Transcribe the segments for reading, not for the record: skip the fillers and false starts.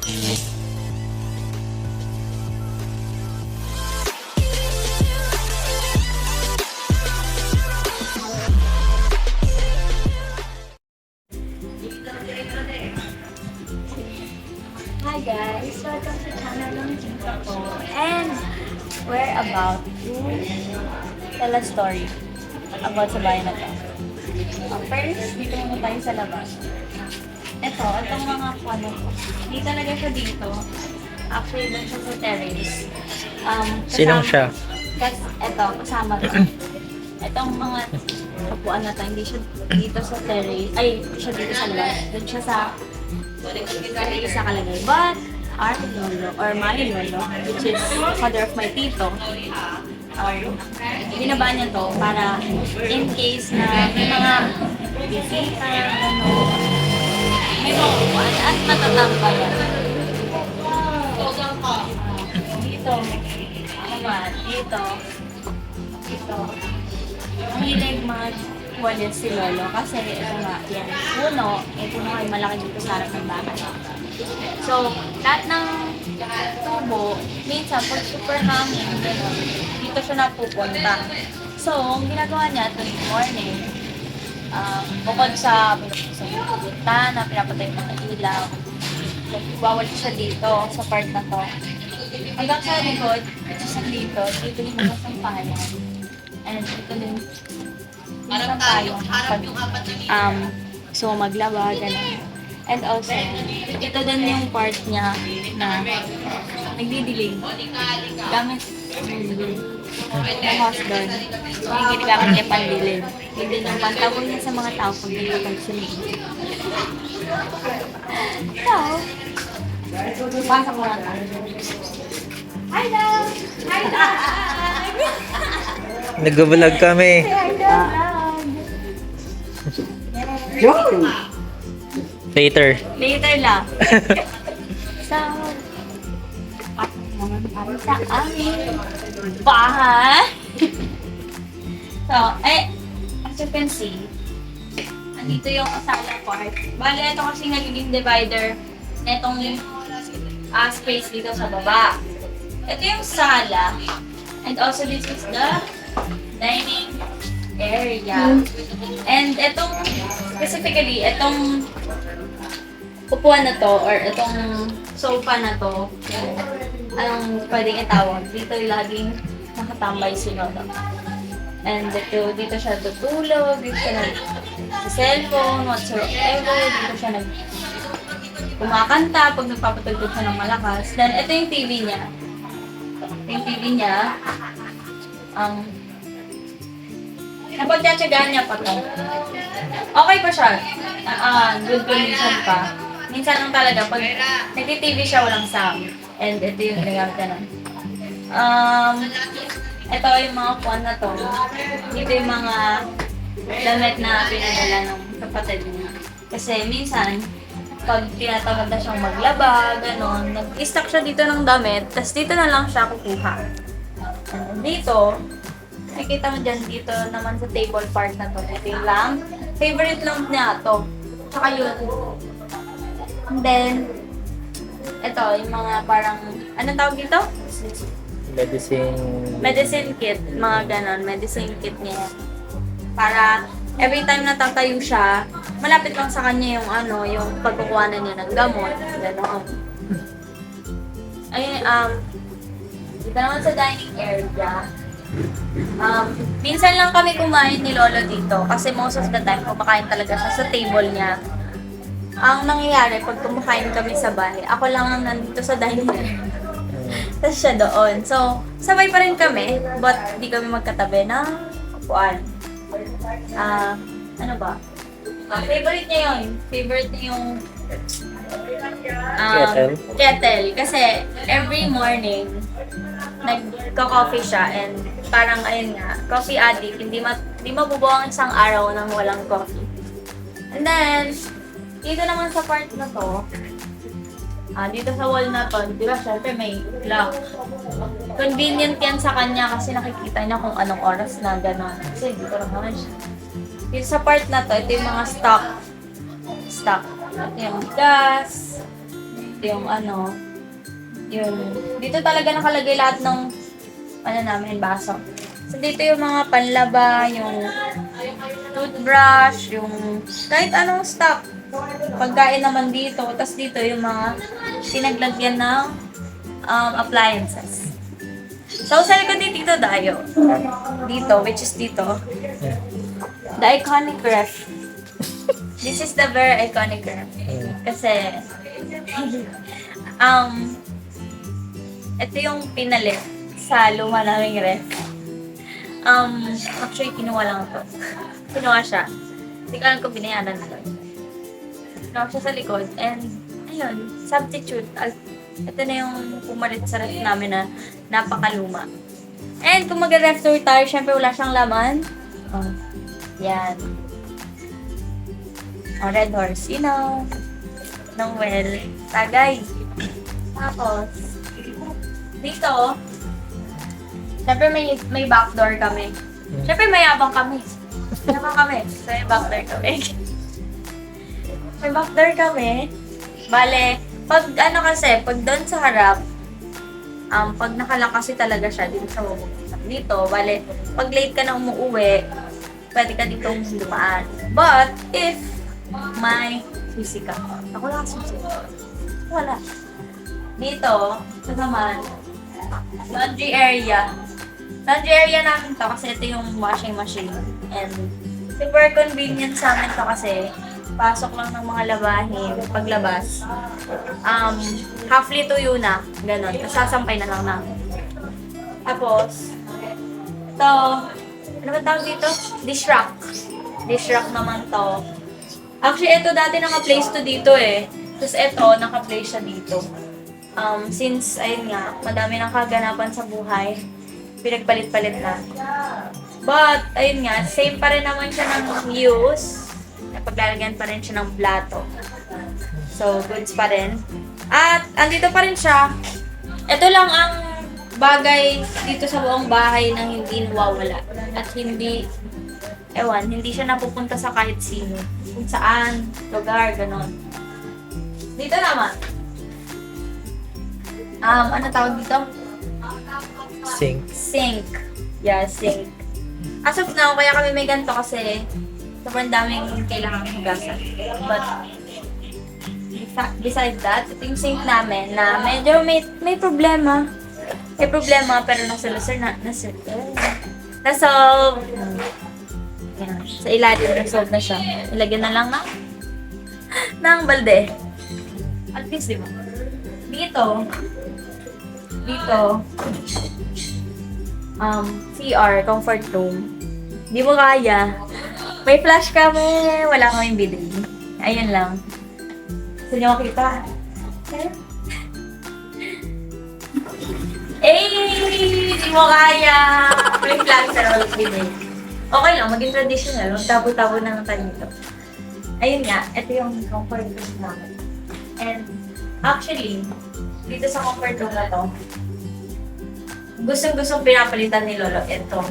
Hi guys! Welcome to channel ng Jinka ko. And we're about to tell a story about sa bahay na to. First, dito muna tayo sa labas. Itong mga ano ko. Hindi talaga siya dito. Actually, doon siya sa terrace. Sinong siya? Kasama to. Itong mga kapuan na to, hindi siya dito sa terrace. Ay, hindi siya dito sa labas. Doon siya sa kalagay. But, our lolo, or my lolo, which is father of my tito, binaba niya to para in case na may mga bisita, may mga upuan at matatangkalan. Dito. Mahilig mag-wallet si lolo kasi ito nga, yan, puno ay malaki dito sa harap ng bahay. So, lahat ng tubo, minsan pag super hangin, dito siya napupunta. So, ang ginagawa niya tuwing morning, bukod sa bintana, pinapatay ng ilaw, bawal siya dito sa part na to. Hanggang sa likod, dito yung mga sampayan. And ito din yung sampayan. So, maglaba, gano'n. And also, ito din yung part niya na nagdidilig. Gamit ng husband. Yung ginagamit niya pandilin. Yun din yung pantawag niya sa mga tao pag nilapagsunod. So, pasok mo na tayo. Hi, Dad! Hi, Dad! Nag-vlog kami. Hi, Dad! Joe! Later. Later lang. So, naman sa aming bahay. So, as you can see, andito yung sala part. Bale, ito kasi nagiging divider na itong space dito sa baba. Ito yung sala. And also, this is the dining area. And specifically, itong upuan na to, or itong sofa na to, anong pwedeng itawag, dito yung laging nakatambay si Lolo. And dito siya tutulog, dito siya sa cellphone, whatsoever, dito siya kumakanta pag nagpapatugtog siya ng malakas. Then, ito yung TV niya. Yung TV niya, napagtsatsagaan niya pa to. Okay pa siya. Good condition pa. Minsan lang talaga, pag nag-TV siya, walang sound. And ito yung ginagamit na nun. Ito yung mga upuan na to. Dito yung mga damit na pinadala ng kapatid niya. Kasi minsan, pag tinatawag na siyang maglaba, gano'n, nag-stock siya dito ng damit, tapos dito na lang siya kukuha. And dito, nakikita mo dyan dito naman sa table part na to. Ito yung lamp. Favorite lamp niya to. Tsaka yun. And then, ito, yung mga parang, anong tawag dito? Medicine kit. Mga ganon, medicine kit niya. Para, every time natatayo siya, malapit lang sa kanya yung yung pagkukuhanan niya ng gamot. Ganon. Ayun, dito naman sa dining area. Minsan lang kami kumain ni Lolo dito kasi most of the time kumakain talaga siya sa table niya. Ang nangyayari pag kumakain kami sa bahay, ako lang ang nandito sa dining area. Tapos siya doon. So, sabay pa rin kami, but di kami magkatabi ng upuan. Ano ba? Favorite niya yun. Favorite niya yung kettle. Kasi every morning, nagka-coffee siya and parang ayun nga, coffee addict, hindi mabubuo ang isang araw nang walang coffee. And then, dito naman sa part na to, dito sa wall na to, di ba, syempre may clock. Convenient yan sa kanya kasi nakikita niya kung anong oras na gano'n. Kasi dito lang naman siya. Dito sa part na to, ito yung mga stock. Ito yung gas, Ito yung dito talaga nakalagay lahat ng, namin, baso. So, dito yung mga panlaba, yung toothbrush, yung kahit anong stock. Pagkain naman dito. Tapos dito yung mga pinaglagyan ng appliances. So, sa likod ni Tito Dayo, dito, which is dito, the iconic ref. This is the very iconic ref. Kasi, ito yung pinalit sa luma naming ref. Actually, kinuha lang ito. Kinuha siya. Hindi ko alam kung binayaran na doon. Kinuha siya sa likod. And, ayun, substitute. Ito na yung pumalit sa ref namin na napakaluma. And kung mag-ref tour tayo, syempre wala siyang laman. Yan. Red Horse. Ng well. Tagay. Tapos, dito, syempre may backdoor kami. Syempre mayabang kami. Mayabang kami. So, may backdoor kami. May backdoor kami. Bale, pag pag doon sa harap, pag nakalak kasi talaga siya dito sa dito, bale, pag late ka na umuwi, pwede ka dito dumaan. But, if may susi ka. Ako lang susi. Wala. Dito, ito naman, laundry area. Laundry area namin to kasi ito yung washing machine. And super convenient sa amin to kasi pasok lang ng mga labahin, paglabas. Halfly tuyo na, ganon. Tapos sasampay na lang namin. Tapos, ito, ano ba tawag dito? Dish rack. Dish rack naman to. Actually, ito dati naka-place to dito eh. Tapos ito, naka-place siya dito. Since, ayun nga, madami nang kaganapan sa buhay, pinagpalit-palit na. But, ayun nga, same pa rin naman siya ng use. Paglalagyan pa rin siya ng plato. So, goods pa rin. At, andito pa rin siya. Ito lang ang bagay dito sa buong bahay na hindi nawawala. At hindi siya napupunta sa kahit sino. Kung saan, lugar, ganon. Dito naman. Ano tawag dito? Sink. Yeah, sink. As of now, kaya kami may ganito kasi sobrang daming kailangan hugasan. But, besides that, ito yung sink namin na medyo may problema. May problema, pero nasolve. Yan. Sa ilalim, nasolve na siya. Ilagyan na lang ng balde. At least, di ba? Dito, CR, comfort room. Di mo kaya. May flash kami, wala kaming bidet. Ayun lang. Gusto niyo makita? Di mo kaya. May flash pero walang bidet. Okay lang, maging traditional. Magtabo-tabo na lang tayo nito. Ayun nga, ito yung comfort room namin. And actually, dito sa comfort room na to, gustong pinapalitan ni Lolo ito.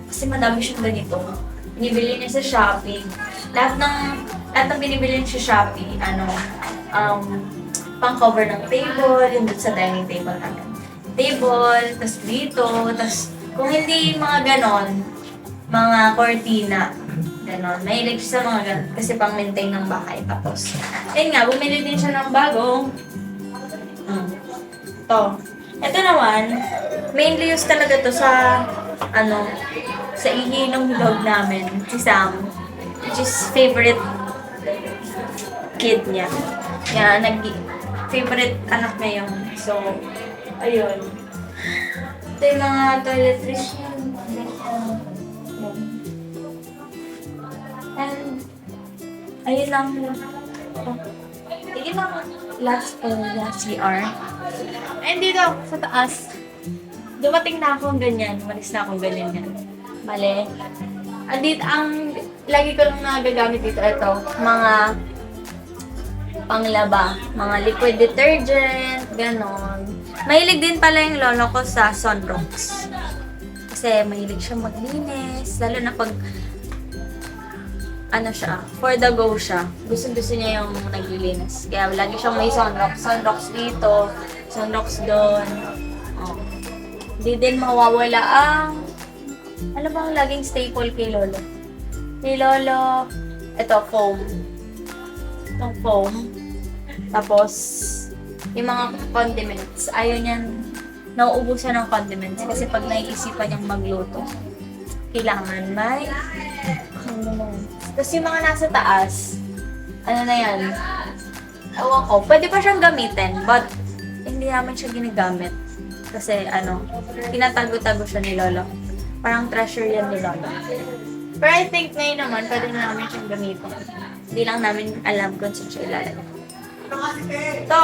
Kasi madami siyang ganito. Binibili niya sa Shopee. Lahat ng binibili niya sa Shopee, pang-cover ng table, yung dito sa dining table namin. Table, tas dito, tas kung hindi mga ganon, mga cortina, ganon. Mahilig siya sa mga ganon kasi pang-maintain ng bahay. Tapos, ayun nga, bumili din siya ng bagong ito naman, mainly use talaga to sa sa ihi ng dog namin, si Sam, which is favorite kid niya. Yan, favorite anak niya yun. So, ayun. Ito yung mga toiletries niya. And, ayun lang. Ayun lang last CR. And dito, sa taas, dumating na akong ganyan. Umalis na akong ganyan yan. Mali. Andito, lagi ko lang nagagamit dito, ito, mga panglaba, mga liquid detergent, ganon. Mahilig din pala yung lolo ko sa sunrocks. Kasi mahilig siya maglinis, lalo na pag ano siya, for the go siya. Gusto niya yung naglilinis. Kaya lagi siyang may sunrocks. Sunrocks dito, sunrocks doon. Oh. Hindi din mawawala ang, ano bang laging staple kay Lolo? Kay Lolo, ito, foam. Itong foam. Tapos, yung mga condiments. Ayaw niyan, nauubusan ng condiments. Kasi pag naiisipan niyang magluto, kailangan may tapos yung mga nasa taas, ano na yan, ewan ko, pwede pa siyang gamitin, but hindi naman siya ginagamit. Kasi tinatago-tago siya ni Lolo. Parang treasure yan ni Lolo. Pero I think ngayon naman, pwede na namin siyang gamitin. Hindi lang namin alam kung saan siya ilalagay. Ito,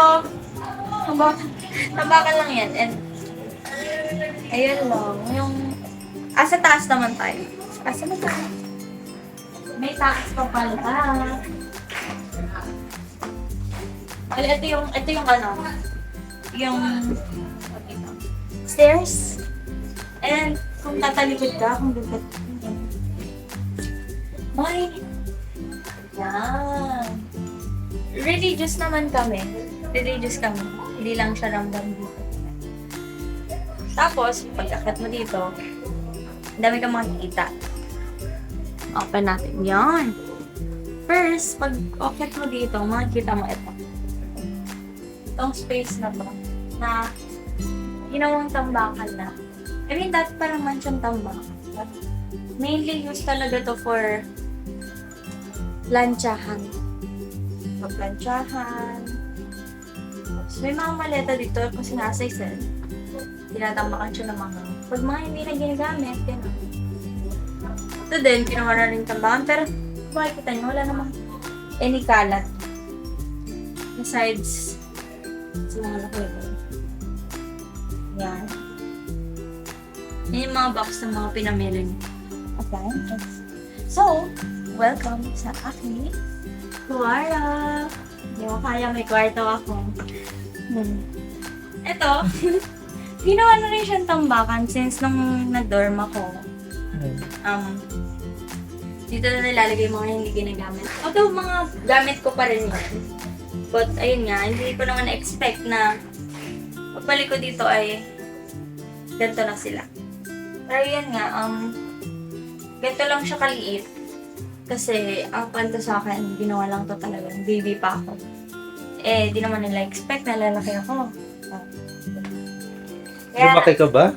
tabakan lang yan. And, ayun lang, yung, sa taas naman tayo. Asa na tayo? May taas pa pala. Well, ito yung yung stairs. And kung tatalikod ka, kung dugat may yan. Religious naman kami. Religious kami. Hindi lang siya ramdam dito. Tapos, pag-akit mo dito, dami kang makikita. Open natin. Yan. First, pag-akit mo dito, makikita mo ito. Itong space na to, na ginawang tambakan na. I mean, dati pa naman siyang tambakan. But mainly used talaga to for planchahan. Pag-planchahan. May mga maleta dito kasi nasa isa. Tinatambakan siya ng pag mga hindi na ginagamit, gano'n. Ito din, kinuha na rin tambakan. Pero, makikita niyo, wala namang any kalat. Besides, sa mga nakulito. Yan. Yan yung mga box ng mga pinamili niyo. Okay. So, welcome sa aking kwarto. Hindi mo kaya, may kwarto ako. Ito, ginawa na rin siyang tambakan since nung nag-dorm ako. Dito na nilalagay mga hindi ginagamit. Although mga gamit ko pa rin yun. But ayun nga, hindi ko naman na-expect na pagbalik ko dito ay ganito na sila. Pero yan nga, ganito lang siya kaliit. Kasi ang kwento sa akin, ginawa lang to talaga. Baby pa ako. Di naman nila expect na lalaki ako. Lumaki ka ba?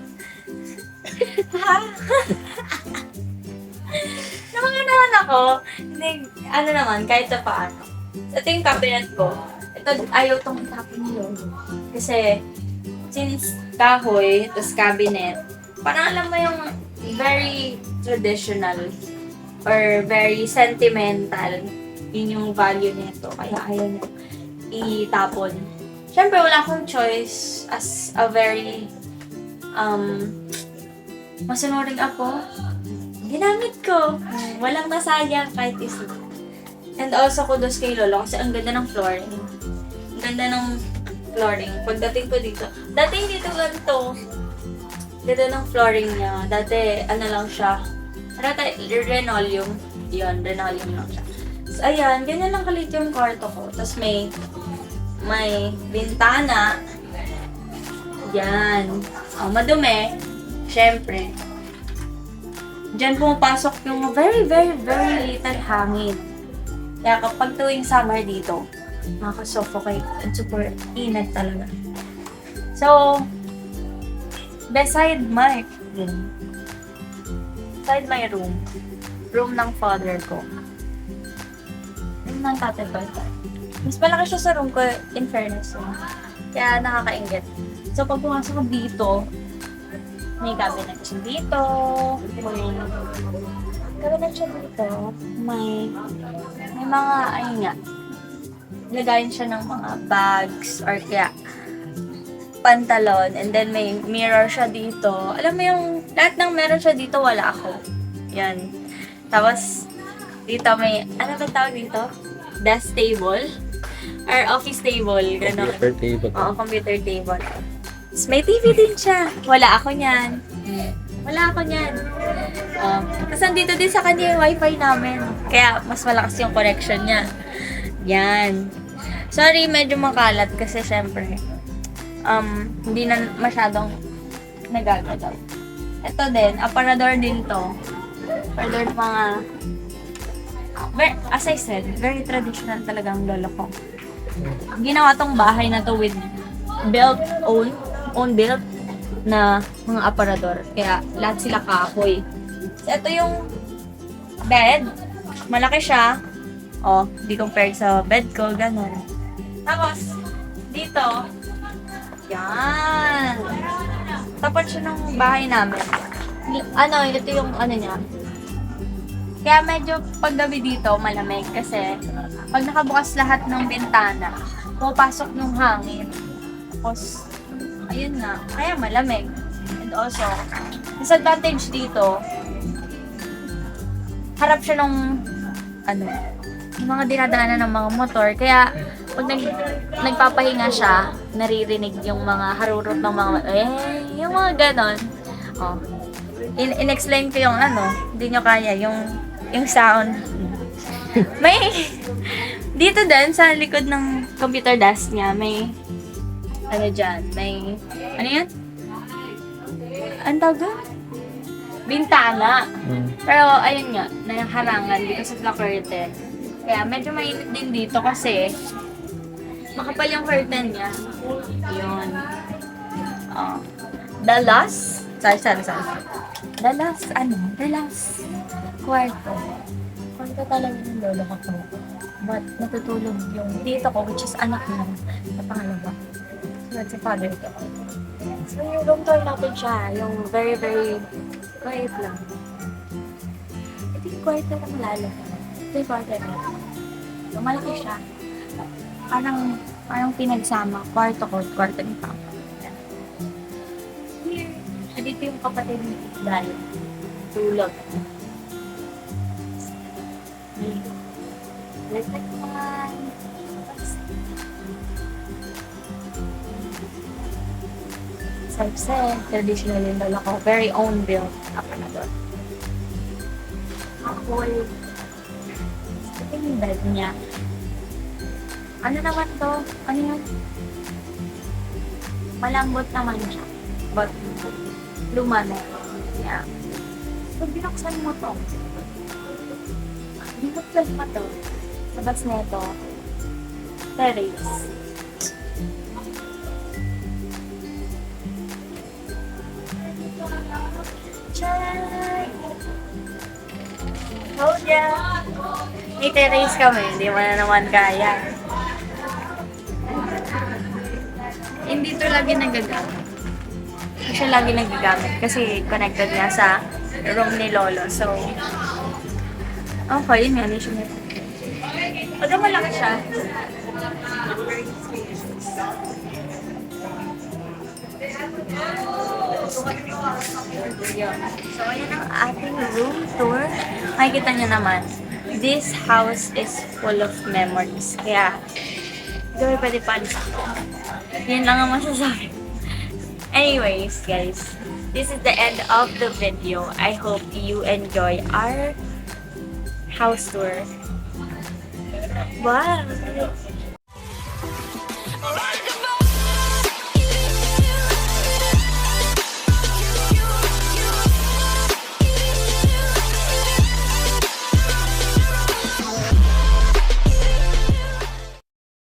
Lumaki naman ako. Hindi, naman, kahit sa paano. Ito yung cabinet ko. Ito, ayaw tong itapon niyo. Kasi, since kahoy, tapos cabinet, parang alam mo yung very traditional or very sentimental. Yun yung value nito. Kaya ayaw niyo itapon. Siyempre, wala akong choice as a very masunuring ako. Ginamit ko. Walang nasayang kahit isa. And also, kudos kay Lolo kasi ang ganda ng flooring. Ang ganda ng flooring. Pagdating ko dito, dati hindi ito ganito. Ganda ng flooring niya. Dati, lang siya. Linoleum. Yun, linoleum lang siya. So, ayan, ganyan lang kalit yung kwarto ko. Tapos may bintana. Yan. Madumi. Siyempre. Diyan pumapasok yung very, very, very little hangin. Kaya kapag tuwing summer dito, nakaka-suffocate at super init talaga. So, beside my room ng father ko, yung ng tatay ko, mas malaki siya sa room ko, in fairness. Kaya nakakaingit. So, pag pumasok ko dito, may cabinet siya dito, may mga, ayun nga, lagayin siya ng mga bags, or kaya, pantalon, and then may mirror siya dito. Alam mo yung, lahat ng meron siya dito, wala ako. Yan. Tapos, dito may, ano ba tawag dito? Desk table? Or office table, gano'n. Computer table. Oo, computer table. Tapos may TV din siya. Wala ako niyan. Wala ako niyan. Tapos nandito din sa kanya yung wifi namin. Kaya mas malakas yung connection niya. Yan. Sorry, medyo makalat kasi syempre, hindi na masyadong nagagalaw. Ito din, aparador din to. Aparador mga, as I said, very traditional talaga ang lolo ko. Ginawa tong bahay na to with own built na mga aparador. Kaya lahat sila kahoy. So, ito yung bed. Malaki siya. Di compared sa bed ko, ganun. Tapos, dito, yan. Tapat siya ng bahay namin. Ito yung niya. Kaya medyo paggabi dito, malamig kasi pag nakabukas lahat ng bintana, pupasok ng hangin. Tapos, ayun nga, kaya malamig. And also, disadvantage dito, harap siya nung yung mga dinadaanan ng mga motor. Kaya, pag nagpapahinga siya, naririnig yung mga harurot ng mga, yung mga ganon. In-explain ko yung hindi nyo kaya, yung sound. May, dito din, sa likod ng computer desk niya, may, dyan, may, yan? Ang tawag doon? Bintana. Pero, ayun nga, naharangan dito sa curtain. Kaya, medyo mainit din dito kasi, makapal yung curtain niya. Yun. The last kwarto. Kwarto talaga ng lolo ko to. But natutulog yung dito ko, which is anak niya, na pangalawa. So, that's si father ko. So, yung room tour natin siya, yung very, very quiet lang. Ito yung kwarto ng lalo. Ito yung kwarto natin. So, malaki siya. Parang pinagsama. Kwarto ko, kwarto ni Papa. Here, dito yung kapatid ni Dal. Tulog. Let's take one. As I've said, traditional yung dala ko. Very own built. Ako na doon. Ako, ito yung bed niya. Ano naman to? Ano yun? Malambot naman siya. But, lumano. Yeah. So, binuksan mo to. Binuksan mo to. Labas na ito. Terrace. Chay! Hold ya! May terrace kami. Hindi mo na naman kaya. Hindi ito lagi nagagamit. Hindi siya lagi nagagamit kasi connected nga sa room ni Lolo. So, okay, yun nga. Hindi siya nito. Although malaki siya. So, ayan ang ating room tour. Makikita niyo naman, this house is full of memories. Kaya, hindi kami pwede palis. Yan lang ang masasabi. Anyways, guys, this is the end of the video. I hope you enjoy our house tour. Wow!